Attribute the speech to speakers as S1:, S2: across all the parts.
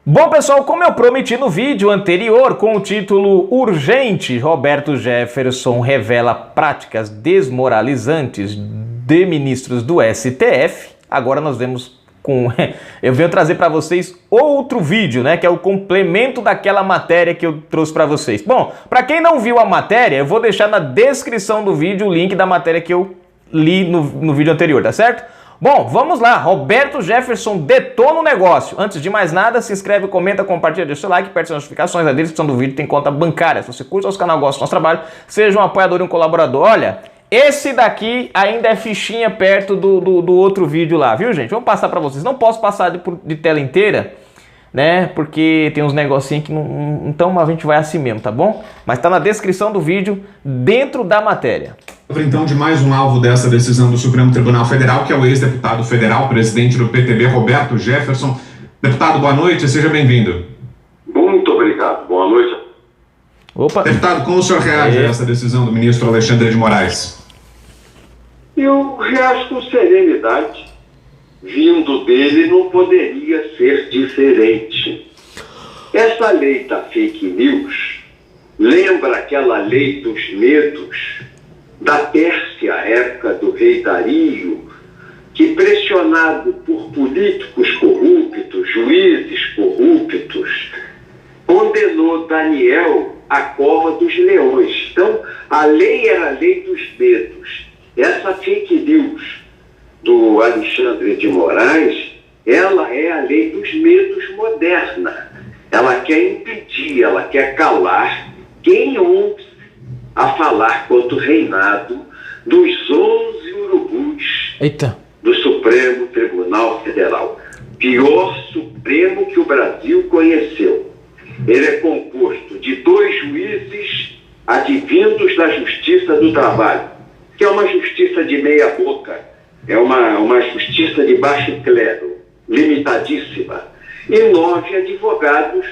S1: Bom, pessoal, como eu prometi no vídeo anterior com o título Urgente, Roberto Jefferson revela práticas desmoralizantes de ministros do STF, agora nós vemos eu venho trazer para vocês outro vídeo, né, que é o complemento daquela matéria que eu trouxe para vocês. Bom, para quem não viu a matéria, eu vou deixar na descrição do vídeo o link da matéria que eu li no vídeo anterior, tá certo? Bom, vamos lá. Roberto Jefferson detona o negócio. Antes de mais nada, se inscreve, comenta, compartilha, deixa o seu like, aperte as notificações. Na descrição do vídeo tem conta bancária. Se você curte o nosso canal, gosta do nosso trabalho, seja um apoiador e um colaborador. Olha, esse daqui ainda é fichinha perto do outro vídeo lá, viu, gente? Vamos passar para vocês. Não posso passar de tela inteira, né? Porque tem uns negocinhos que não... Então a gente vai assim mesmo, tá bom? Mas tá na descrição do vídeo, dentro da matéria.
S2: Então, de mais um alvo dessa decisão do Supremo Tribunal Federal, que é o ex-deputado federal, presidente do PTB, Roberto Jefferson. Deputado, boa noite, seja bem-vindo.
S3: Muito obrigado, boa noite.
S2: Opa. Deputado, como o senhor reage a essa decisão do ministro Alexandre de Moraes?
S3: Eu reajo com serenidade. Vindo dele não poderia ser diferente. Essa lei da fake news lembra aquela lei dos medos da Pérsia, época do rei Dario, que, pressionado por políticos corruptos, juízes corruptos, condenou Daniel à cova dos leões. Então, a lei era a lei dos medos. Essa fake news do Alexandre de Moraes, ela é a lei dos medos moderna. Ela quer impedir, ela quer calar quem ouve a falar contra o reinado dos 11 urubus do Supremo Tribunal Federal. Pior Supremo que o Brasil conheceu. Ele é composto de 2 juízes advindos da Justiça do Trabalho, que é uma justiça de meia boca, é uma justiça de baixo clero, limitadíssima, e 9 advogados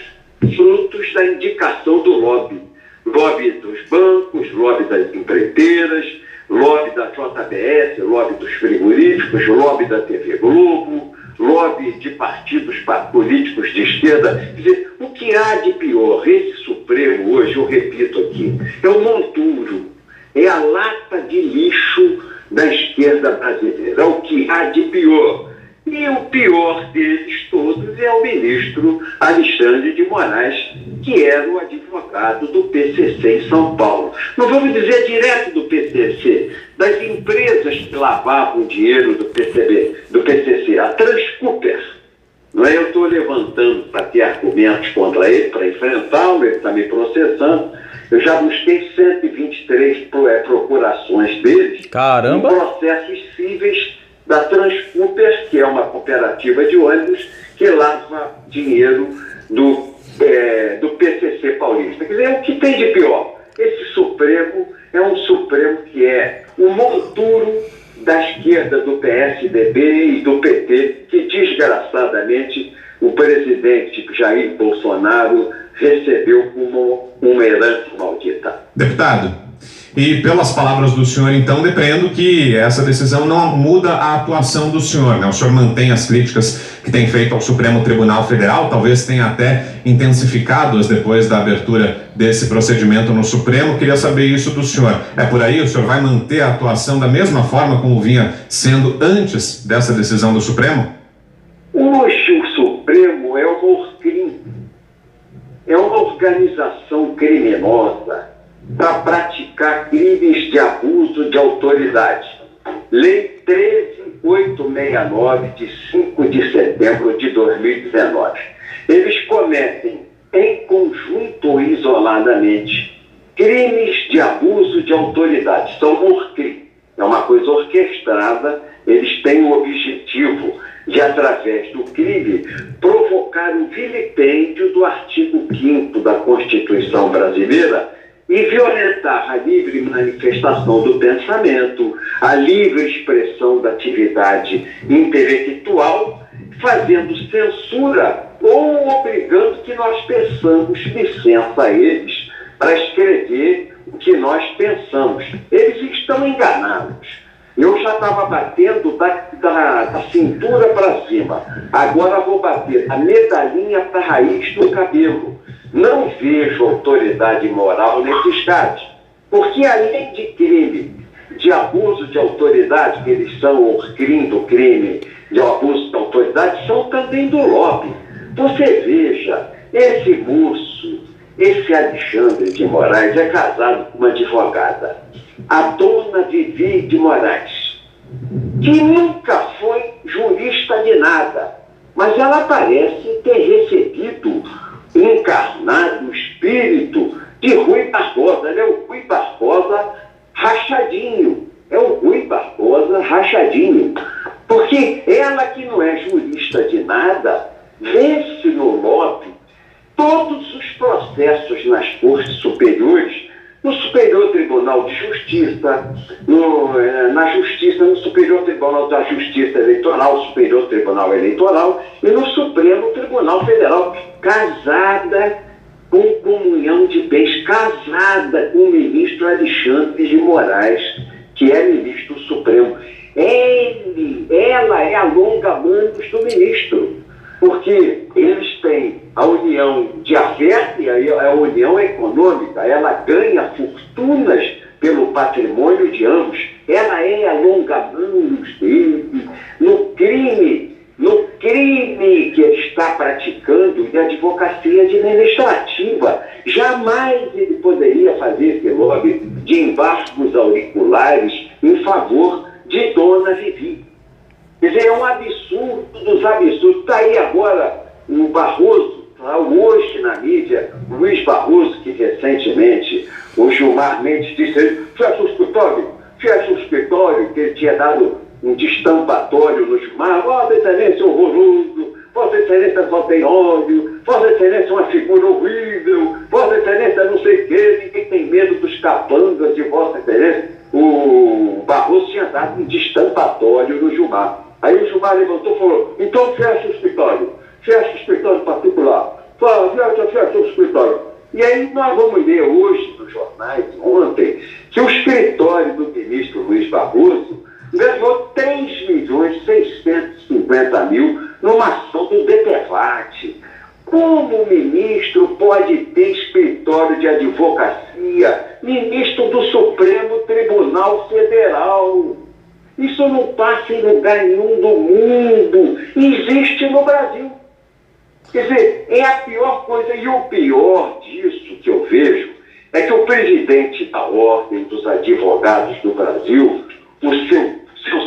S3: frutos da indicação do lobby. Lobby dos bancos, lobby das empreiteiras, lobby da JBS, lobby dos frigoríficos, lobby da TV Globo, lobby de partidos políticos de esquerda. Quer dizer, o que há de pior? Esse Supremo hoje, eu repito aqui, é o monturo, é a lata de lixo da esquerda brasileira. É o que há de pior. E o pior deles todos é o ministro Alexandre de Moraes, que era o advogado do PCC em São Paulo. Não vamos dizer direto do PCC, das empresas que lavavam dinheiro do PCC, a Transcooper. Não é? Eu estou levantando para ter argumentos contra ele, para enfrentá-lo, ele está me processando. Eu já busquei 123 procurações deles.
S1: Caramba!
S3: Em processos cíveis da Transcooper, que é uma cooperativa de ônibus que lava dinheiro do PCC paulista. Quer dizer, o que tem de pior? Esse Supremo é um Supremo que é o monturo da esquerda do PSDB e do PT, que desgraçadamente o presidente Jair Bolsonaro recebeu como uma herança maldita.
S2: Deputado, e pelas palavras do senhor, então, depreendo que essa decisão não muda a atuação do senhor, né? O senhor mantém as críticas que tem feito ao Supremo Tribunal Federal, talvez tenha até intensificado-as depois da abertura desse procedimento no Supremo. Queria saber isso do senhor. É por aí? O senhor vai manter a atuação da mesma forma como vinha sendo antes dessa decisão do Supremo?
S3: Hoje o Supremo é uma ORCRIM, é uma organização criminosa para praticar crimes de abuso de autoridade. Lei 13.869, de 5 de setembro de 2019. Eles cometem, em conjunto ou isoladamente, crimes de abuso de autoridade. São ORCRIM. É uma coisa orquestrada. Eles têm o objetivo de, através do crime, provocar o vilipêndio do artigo 5º da Constituição brasileira e violentar a livre manifestação do pensamento, a livre expressão da atividade intelectual, fazendo censura ou obrigando que nós peçamos licença a eles para escrever o que nós pensamos. Eles estão enganados. Eu já estava batendo da cintura para cima. Agora vou bater a medalhinha para a raiz do cabelo. Não vejo autoridade moral nesses casos. Porque além de crime, de abuso de autoridade, que eles são o crime do crime, de abuso de autoridade, são também do lobby. Você veja, esse moço, esse Alexandre de Moraes é casado com uma advogada, a dona Vivi de Moraes, que nunca foi jurista de nada, mas ela parece ter recebido, encarnado o espírito de Rui Barbosa. Ele é o Rui Barbosa rachadinho, é o Rui Barbosa rachadinho, porque ela, que não é jurista de nada, vence no lobby todos os processos nas cortes superiores, no Superior Tribunal de Justiça, na Justiça, no Superior Tribunal da Justiça Eleitoral, Superior Tribunal Eleitoral e no Supremo Tribunal Federal, casada com comunhão de bens, casada com o ministro Alexandre de Moraes, que é ministro Supremo. Ela é a longa-manos do ministro, porque eles têm a união de afeto e a união econômica. Ela ganha fortunas pelo patrimônio de ambos. Ela é a longa-manos dele no crime que ele está praticando de advocacia administrativa. Jamais ele poderia fazer esse lobby de embargos auriculares em favor de Dona Vivi. Quer dizer, é um absurdo dos absurdos. Está aí agora o Barroso, hoje na mídia, Luiz Barroso, que recentemente o Gilmar Mendes disse: fecha o escritório, que ele tinha dado um destampatório no Gilmar. Vossa Excelência horroroso, Vossa Excelência só tem ódio, Vossa Excelência é uma figura horrível, Vossa Excelência não sei o quê, ninguém tem medo dos capangas de Vossa Excelência. O Barroso tinha dado um destampatório no Gilmar. Aí o Gilmar levantou e falou: então fecha o escritório particular, fecha o escritório. E aí nós vamos ler hoje nos jornais, ontem, que o escritório do ministro Luiz Barroso ganhou 3.650.000 numa ação do DPVAT. Como o ministro pode ter escritório de advocacia? Ministro do Supremo Tribunal Federal. Isso não passa em lugar nenhum do mundo. Existe no Brasil. Quer dizer, é a pior coisa. E o pior disso que eu vejo é que o presidente da Ordem dos Advogados do Brasil, o seu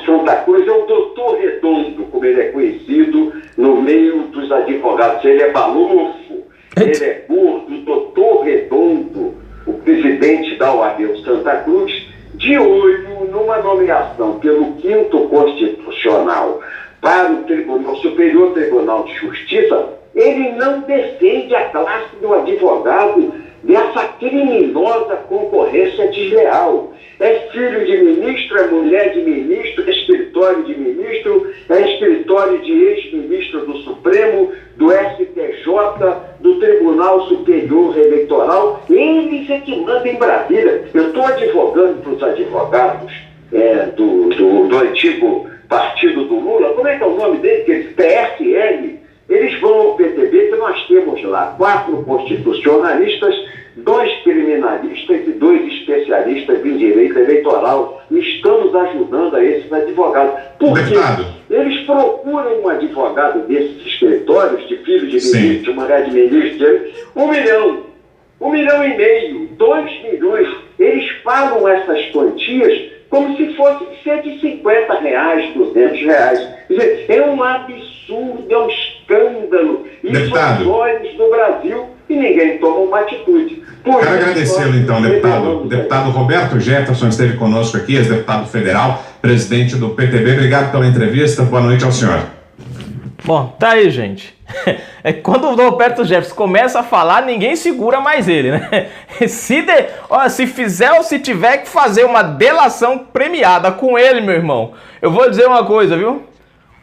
S3: Santa Cruz, é o doutor Redondo, como ele é conhecido no meio dos advogados. Ele é balofo, ele é gordo, doutor Redondo, o presidente da OAB, o Santa Cruz, de olho numa nomeação pelo 5º Constitucional para o Superior Tribunal de Justiça. Ele não defende a classe do advogado dessa criminosa concorrência desleal. É filho de ministro, é mulher de ministro, é escritório de ministro, é escritório de ex-ministro do Supremo, do STJ, do Tribunal Superior Eleitoral. Eles é que mandam em Brasília. Eu estou advogando para os advogados do antigo partido do Lula. Como é que é o nome dele? PSL. Eles vão ao PTB, que nós temos lá 4 constitucionalistas, 2 criminalistas e 2 especialistas em direito eleitoral. Estamos ajudando a esses advogados. Porque eles procuram um advogado desses escritórios, de filho de ministro, de mulher de ministro, 1 milhão, 1,5 milhão, 2 milhões. Eles pagam essas quantias como se fosse R$150, R$200. Quer dizer, é um absurdo, é um escândalo. Isso aos olhos do Brasil, e ninguém toma uma atitude.
S2: Quero agradecê-lo então, deputado. Deputado Roberto Jefferson esteve conosco aqui, ex-deputado federal, presidente do PTB. Obrigado pela entrevista. Boa noite ao senhor.
S1: Bom, tá aí, gente. Quando o Roberto Jefferson começa a falar, ninguém segura mais ele, né? Se fizer ou se tiver que fazer uma delação premiada com ele, meu irmão, eu vou dizer uma coisa, viu?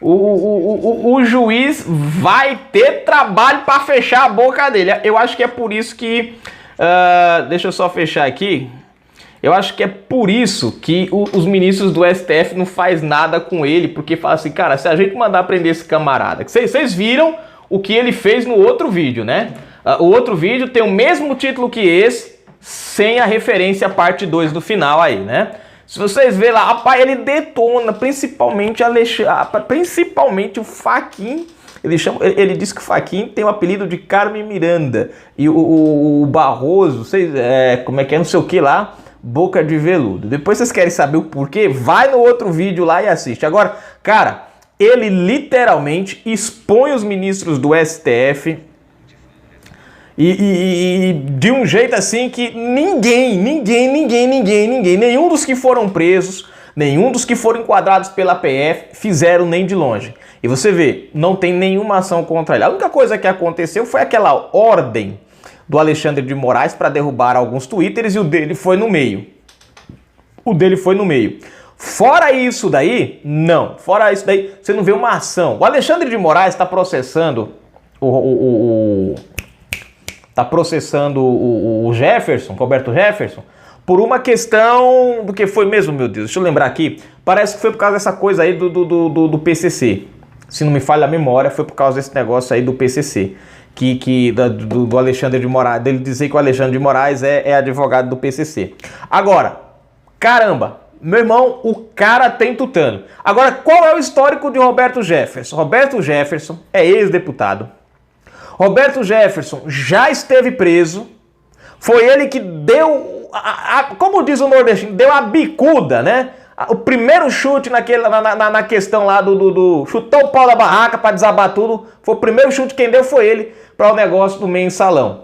S1: O juiz vai ter trabalho para fechar a boca dele. Eu acho que é por isso que... deixa eu só fechar aqui. Eu acho que é por isso que os ministros do STF não faz nada com ele, porque fala assim, cara, se a gente mandar prender esse camarada... Vocês viram o que ele fez no outro vídeo, né? O outro vídeo tem o mesmo título que esse, sem a referência à parte 2 do final aí, né? Se vocês verem lá, rapaz, ele detona principalmente principalmente o Fachin. Ele diz que o Fachin tem o apelido de Carmen Miranda. E o Barroso, como é que é, não sei o que lá, boca de veludo. Depois vocês querem saber o porquê? Vai no outro vídeo lá e assiste. Agora, cara, ele literalmente expõe os ministros do STF e de um jeito assim que ninguém, nenhum dos que foram presos, nenhum dos que foram enquadrados pela PF fizeram nem de longe. E você vê, não tem nenhuma ação contra ele. A única coisa que aconteceu foi aquela ordem do Alexandre de Moraes para derrubar alguns twitters e o dele foi no meio. Fora isso daí, não. Fora isso daí, você não vê uma ação. O Alexandre de Moraes está processando o Jefferson, Roberto Jefferson, por uma questão do que foi mesmo, meu Deus. Deixa eu lembrar aqui. Parece que foi por causa dessa coisa aí do PCC. Se não me falha a memória, foi por causa desse negócio aí do PCC. Do Alexandre de Moraes, dele dizer que o Alexandre de Moraes é advogado do PCC. Agora, caramba, meu irmão, o cara tem tutano. Agora, qual é o histórico de Roberto Jefferson? Roberto Jefferson é ex-deputado. Roberto Jefferson já esteve preso. Foi ele que deu, como diz o nordestino, deu a bicuda, né? O primeiro chute na questão lá do chutou o pau da barraca para desabar tudo. Foi o primeiro chute, quem deu foi ele para o negócio do mensalão.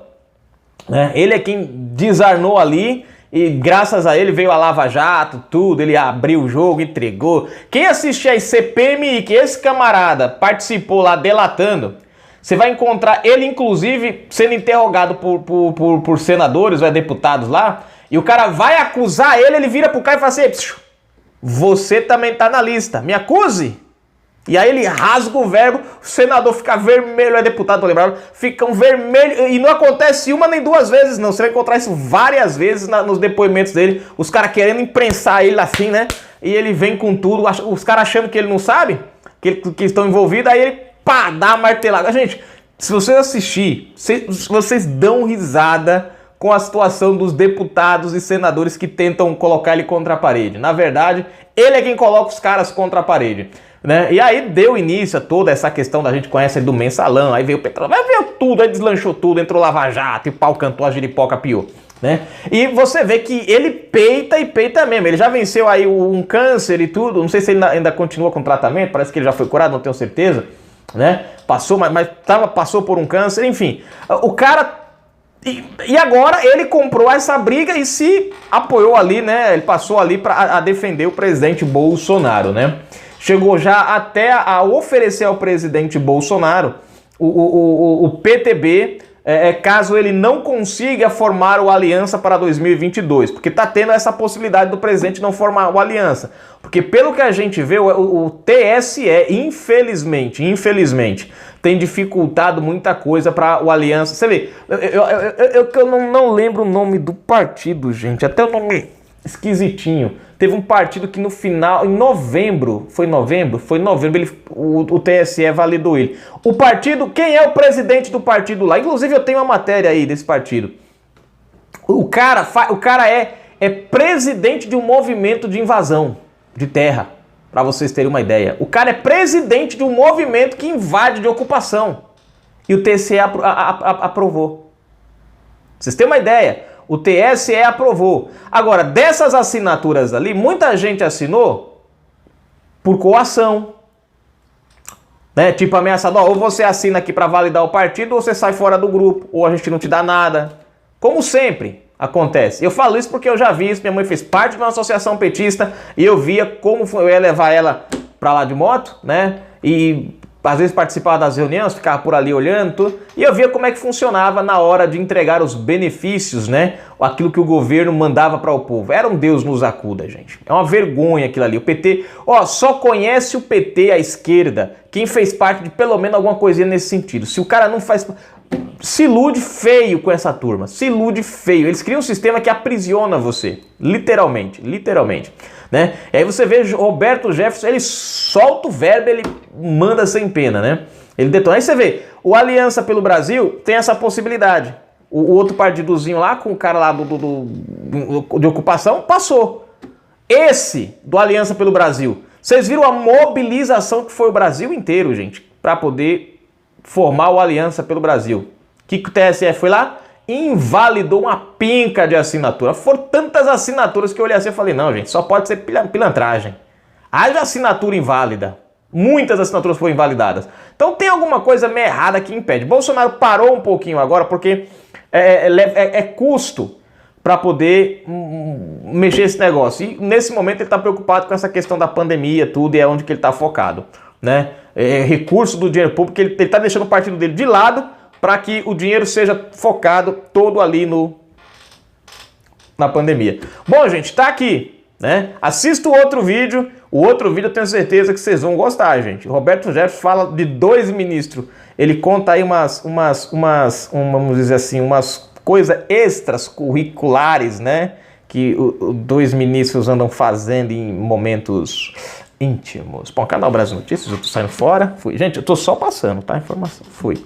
S1: Né? Ele é quem desarnou ali e graças a ele veio a Lava Jato, tudo. Ele abriu o jogo, entregou. Quem assistir aí CPMI, que esse camarada participou lá delatando, você vai encontrar ele, inclusive, sendo interrogado por senadores ou deputados lá, e o cara vai acusar ele vira pro cara e fala assim, você também tá na lista, me acuse. E aí ele rasga o verbo, o senador fica vermelho, é deputado, tô lembrado, ficam vermelho, e não acontece uma nem duas vezes não, você vai encontrar isso várias vezes nos depoimentos dele, os caras querendo imprensar ele assim, né, e ele vem com tudo, os caras achando que ele não sabe, que estão envolvidos, aí ele pá, dá uma martelada. Gente, se vocês assistirem, vocês dão risada com a situação dos deputados e senadores que tentam colocar ele contra a parede. Na verdade, ele é quem coloca os caras contra a parede. Né? E aí deu início a toda essa questão da gente conhece do mensalão, aí veio o petróleo, aí veio tudo, aí deslanchou tudo, entrou Lava Jato e o pau cantou, a giripoca piou. Né? E você vê que ele peita e peita mesmo. Ele já venceu aí um câncer e tudo. Não sei se ele ainda continua com tratamento, parece que ele já foi curado, não tenho certeza. Né? Passou, passou por um câncer, enfim. O cara... E agora ele comprou essa briga e se apoiou ali, né? Ele passou ali para defender o presidente Bolsonaro, né? Chegou já até a oferecer ao presidente Bolsonaro o PTB, caso ele não consiga formar o Aliança para 2022, porque tá tendo essa possibilidade do presidente não formar o Aliança. Porque pelo que a gente vê, o TSE, infelizmente, tem dificultado muita coisa para o Aliança. Você vê, eu não lembro o nome do partido, gente, até o nome esquisitinho. Teve um partido que no final, em novembro, o TSE validou ele. O partido, quem é o presidente do partido lá? Inclusive eu tenho uma matéria aí desse partido. O cara é presidente de um movimento de invasão de terra, para vocês terem uma ideia. O cara é presidente de um movimento que invade de ocupação. E o TSE aprovou. Vocês têm uma ideia? O TSE aprovou. Agora, dessas assinaturas ali, muita gente assinou por coação. Né? Tipo ameaçado, ou você assina aqui para validar o partido, ou você sai fora do grupo, ou a gente não te dá nada. Como sempre acontece. Eu falo isso porque eu já vi isso, minha mãe fez parte de uma associação petista e eu via como eu ia levar ela para lá de moto, né? E às vezes participava das reuniões, ficava por ali olhando tudo, e eu via como é que funcionava na hora de entregar os benefícios, né? Aquilo que o governo mandava para o povo. Era um Deus nos acuda, gente. É uma vergonha aquilo ali. O PT, só conhece o PT, a esquerda, quem fez parte de pelo menos alguma coisinha nesse sentido. Se o cara não faz... se ilude feio com essa turma, se ilude feio. Eles criam um sistema que aprisiona você, literalmente, né? E aí você vê Roberto Jefferson, ele solta o verbo, ele manda sem pena, né? Ele detona. Aí você vê, o Aliança pelo Brasil tem essa possibilidade. O outro partidozinho lá, com o cara lá de ocupação, passou. Esse do Aliança pelo Brasil, vocês viram a mobilização que foi o Brasil inteiro, gente, para poder formar o Aliança pelo Brasil. O que o TSE foi lá? Invalidou uma pinca de assinatura. Foram tantas assinaturas que eu olhei assim e falei, não, gente, só pode ser pilantragem. Haja assinatura inválida. Muitas assinaturas foram invalidadas. Então tem alguma coisa meio errada que impede. Bolsonaro parou um pouquinho agora porque é custo para poder mexer esse negócio. E nesse momento ele está preocupado com essa questão da pandemia, tudo, e é onde que ele está focado, né? Recurso do dinheiro público, ele está deixando o partido dele de lado para que o dinheiro seja focado todo ali na pandemia. Bom, gente, tá aqui, né? Assista o outro vídeo eu tenho certeza que vocês vão gostar, gente. O Roberto Jefferson fala de 2 ministros, ele conta aí vamos dizer assim, umas coisas extras curriculares, né? Que os 2 ministros andam fazendo em momentos íntimos. Bom, Canal Brasil Notícias, eu tô saindo fora. Fui. Gente, eu tô só passando, tá? Informação. Fui.